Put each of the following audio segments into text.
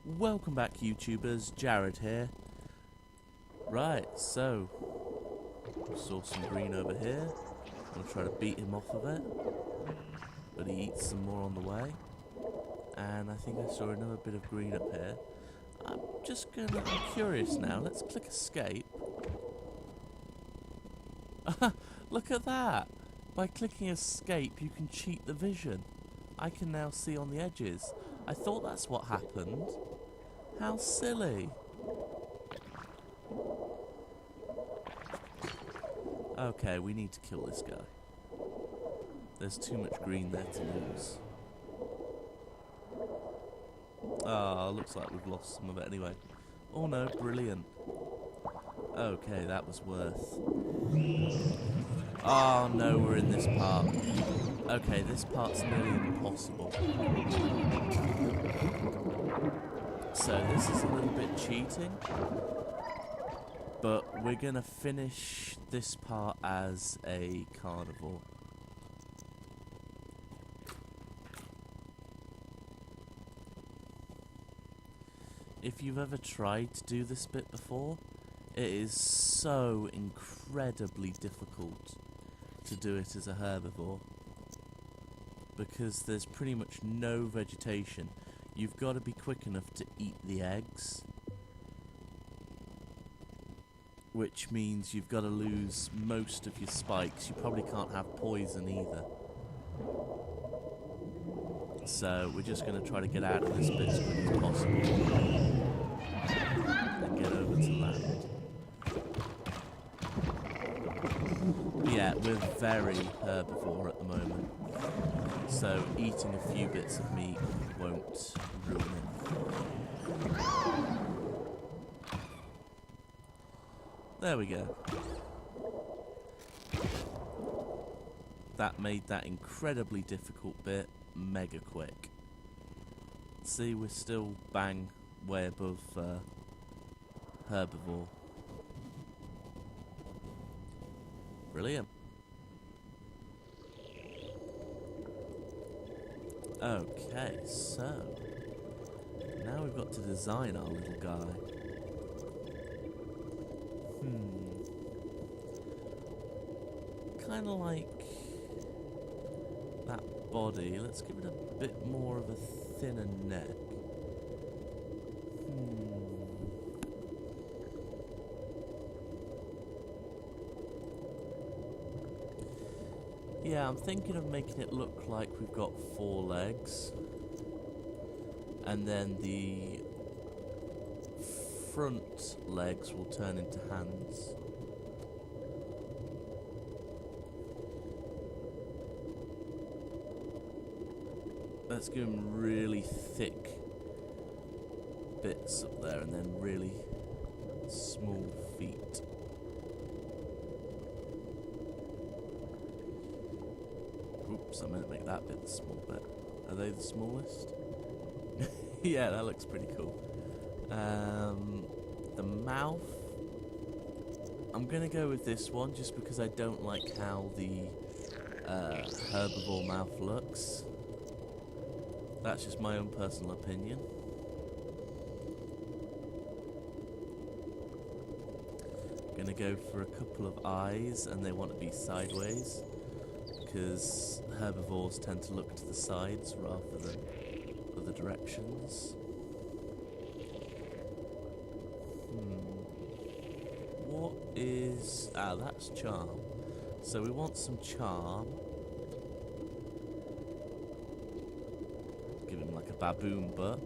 Welcome back, YouTubers. Jared here. Right, so saw some green over here. I'm gonna try to beat him off of it, but he eats some more on the way. And I think I saw another bit of green up here. I'm curious now. Let's click escape. Look at that! By clicking escape, you can cheat the vision. I can now see on the edges. I thought that's what happened. How silly. Okay, we need to kill this guy. There's too much green there to lose. Ah, looks like we've lost some of it anyway. Oh no, brilliant. Okay, that was worth. Oh no, we're in this part. Okay, this part's nearly impossible. So this is a little bit cheating, but we're gonna finish this part as a carnivore. If you've ever tried to do this bit before, it is so incredibly difficult to do it as a herbivore, because there's pretty much no vegetation. You've got to be quick enough to eat the eggs, which means you've got to lose most of your spikes. You probably can't have poison either. So we're just going to try to get out of this bit as quick as possible and get over to land. Yeah, we're very herbivore at the moment, so eating a few bits of meat won't ruin it. There we go. That made that incredibly difficult bit mega quick. See, we're still bang way above herbivore. Brilliant. Okay, so now we've got to design our little guy. Kind of like that body. Let's give it a bit more of a thinner neck. Yeah, I'm thinking of making it look like we've got 4 legs, and then the front legs will turn into hands. Let's give him really thick bits up there, and then really small feet. Oops, I meant to make that bit the small bit. Are they the smallest? Yeah, that looks pretty cool. The mouth, I'm gonna go with this one just because I don't like how the herbivore mouth looks. That's just my own personal opinion. Gonna go for a couple of eyes, and they want to be sideways, because herbivores tend to look to the sides rather than other directions. What is... Ah, that's charm. So we want some charm. Give him like a baboon butt.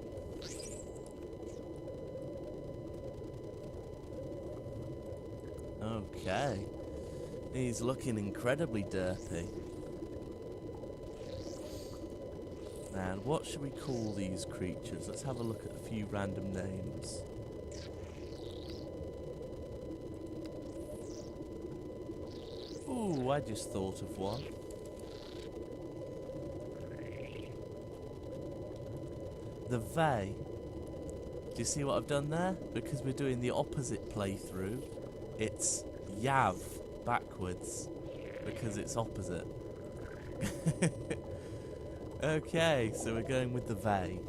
Okay. He's looking incredibly dirty. And what should we call these creatures? Let's have a look at a few random names. Ooh, I just thought of one. The Vey. Do you see what I've done there? Because we're doing the opposite playthrough, it's Yav backwards, because it's opposite. Okay, so we're going with the Vey.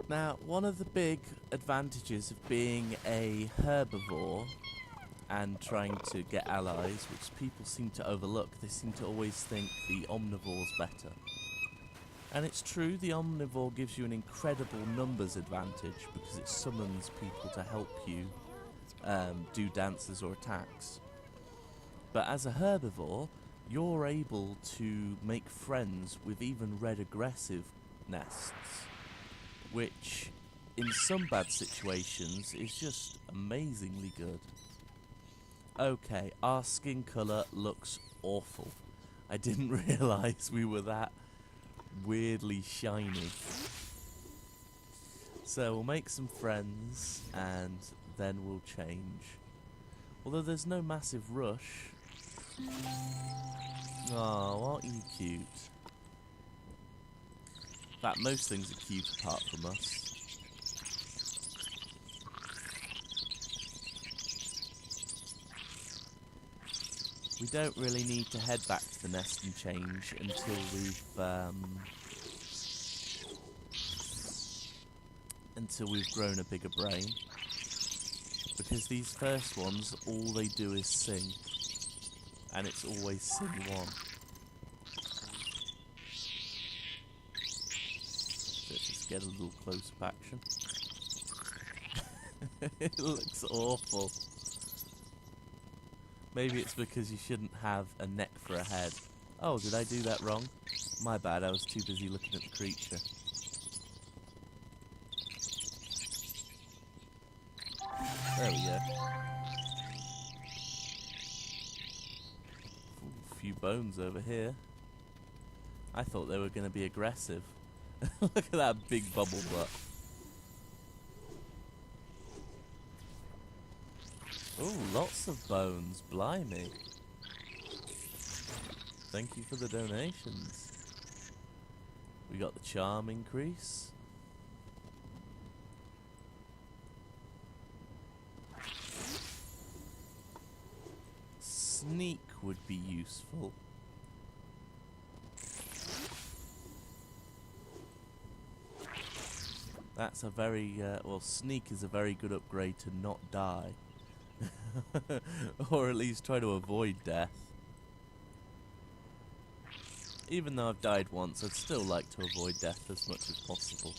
Now, one of the big advantages of being a herbivore and trying to get allies, which people seem to overlook, they seem to always think the omnivore's better. And it's true, the omnivore gives you an incredible numbers advantage because it summons people to help you do dances or attacks. But as a herbivore, you're able to make friends with even red aggressive nests, which in some bad situations is just amazingly good. Okay, our skin colour looks awful. I didn't realise we were that weirdly shiny. So we'll make some friends and then we'll change. Although there's no massive rush. Oh, aren't you cute? In fact, most things are cute apart from us. We don't really need to head back to the nest and change until we've grown a bigger brain. Because these first ones, all they do is sing. And it's always sing one. Let's just get a little close-up action. It looks awful. Maybe it's because you shouldn't have a neck for a head. Oh, did I do that wrong? My bad, I was too busy looking at the creature. There we go. Ooh, a few bones over here. I thought they were going to be aggressive. Look at that big bubble butt. Ooh, lots of bones, blimey. Thank you for the donations. We got the charm increase. Sneak would be useful. That's a very, well, sneak is a very good upgrade to not die. Or at least try to avoid death. Even though I've died once, I'd still like to avoid death as much as possible.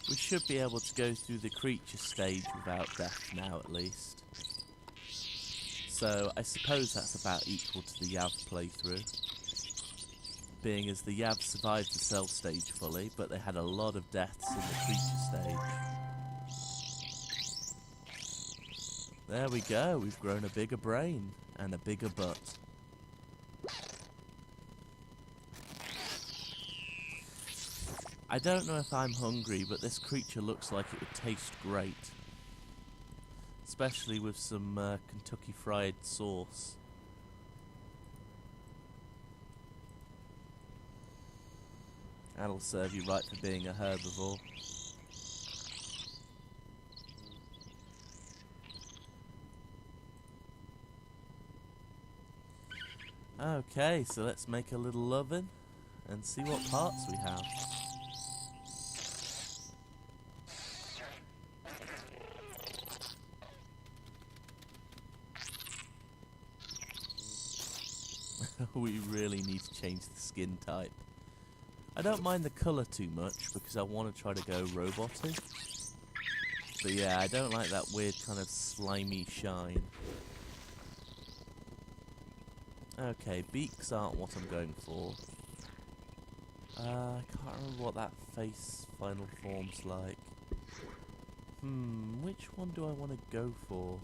We should be able to go through the creature stage without death now, at least. So I suppose that's about equal to the Yav playthrough. Being as the Yav survived the cell stage fully, but they had a lot of deaths in the creature stage. There we go, we've grown a bigger brain and a bigger butt. I don't know if I'm hungry, but this creature looks like it would taste great. Especially with some Kentucky Fried sauce. That'll serve you right for being a herbivore. Okay, so let's make a little oven and see what parts we have. We really need to change the skin type. I don't mind the colour too much because I want to try to go roboty. But yeah, I don't like that weird kind of slimy shine. Okay, beaks aren't what I'm going for. I can't remember what that face final form's like. Which one do I want to go for?